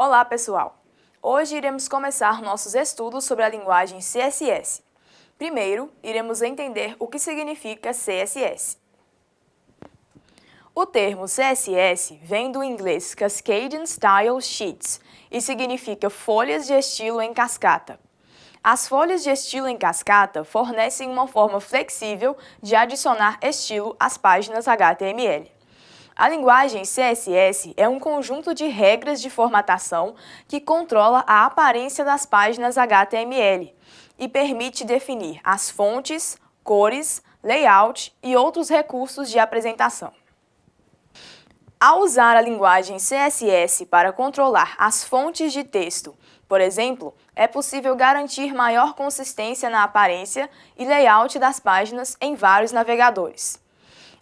Olá, pessoal! Hoje iremos começar nossos estudos sobre a linguagem CSS. Primeiro, iremos entender o que significa CSS. O termo CSS vem do inglês Cascading Style Sheets e significa folhas de estilo em cascata. As folhas de estilo em cascata fornecem uma forma flexível de adicionar estilo às páginas HTML. A linguagem CSS é um conjunto de regras de formatação que controla a aparência das páginas HTML e permite definir as fontes, cores, layout e outros recursos de apresentação. Ao usar a linguagem CSS para controlar as fontes de texto, por exemplo, é possível garantir maior consistência na aparência e layout das páginas em vários navegadores.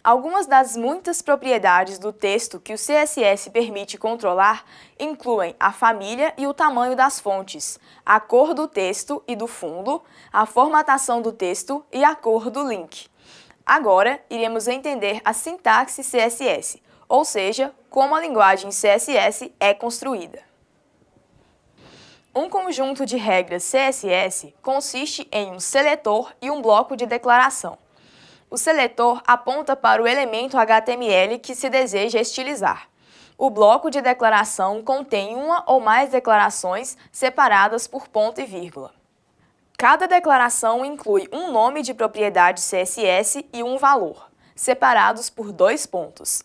Algumas das muitas propriedades do texto que o CSS permite controlar incluem a família e o tamanho das fontes, a cor do texto e do fundo, a formatação do texto e a cor do link. Agora, iremos entender a sintaxe CSS, ou seja, como a linguagem CSS é construída. Um conjunto de regras CSS consiste em um seletor e um bloco de declaração. O seletor aponta para o elemento HTML que se deseja estilizar. O bloco de declaração contém uma ou mais declarações separadas por ponto e vírgula. Cada declaração inclui um nome de propriedade CSS e um valor, separados por 2 pontos.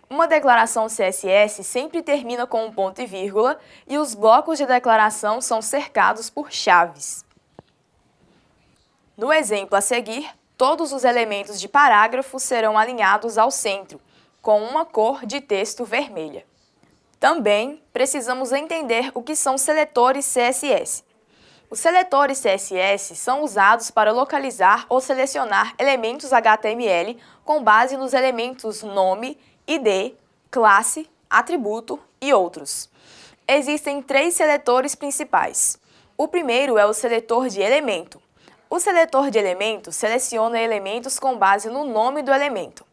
Uma declaração CSS sempre termina com um ponto e vírgula e os blocos de declaração são cercados por chaves. No exemplo a seguir, todos os elementos de parágrafo serão alinhados ao centro, com uma cor de texto vermelha. Também precisamos entender o que são seletores CSS. Os seletores CSS são usados para localizar ou selecionar elementos HTML com base nos elementos nome, ID, classe, atributo e outros. Existem 3 seletores principais. O primeiro é o seletor de elemento. O seletor de elementos seleciona elementos com base no nome do elemento.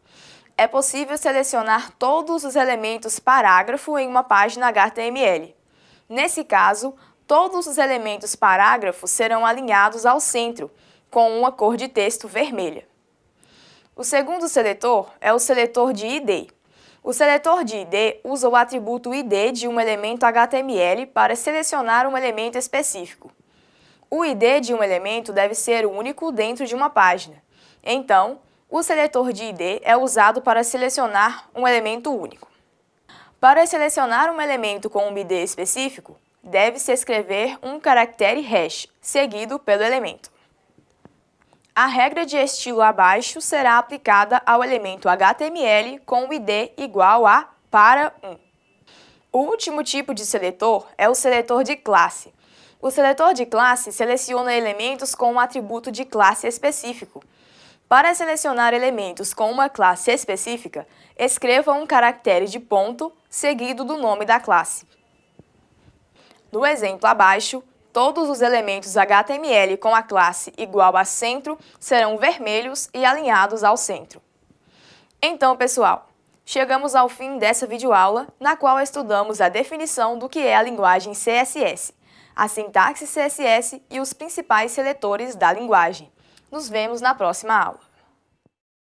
É possível selecionar todos os elementos parágrafo em uma página HTML. Nesse caso, todos os elementos parágrafo serão alinhados ao centro, com uma cor de texto vermelha. O segundo seletor é o seletor de ID. O seletor de ID usa o atributo ID de um elemento HTML para selecionar um elemento específico. O ID de um elemento deve ser único dentro de uma página. Então, o seletor de ID é usado para selecionar um elemento único. Para selecionar um elemento com um ID específico, deve-se escrever um caractere hash, seguido pelo elemento. A regra de estilo abaixo será aplicada ao elemento HTML com o ID igual a para 1. O último tipo de seletor é o seletor de classe. O seletor de classe seleciona elementos com um atributo de classe específico. Para selecionar elementos com uma classe específica, escreva um caractere de ponto seguido do nome da classe. No exemplo abaixo, todos os elementos HTML com a classe igual a centro serão vermelhos e alinhados ao centro. Então, pessoal, chegamos ao fim dessa videoaula, na qual estudamos a definição do que é a linguagem CSS, a sintaxe CSS e os principais seletores da linguagem. Nos vemos na próxima aula.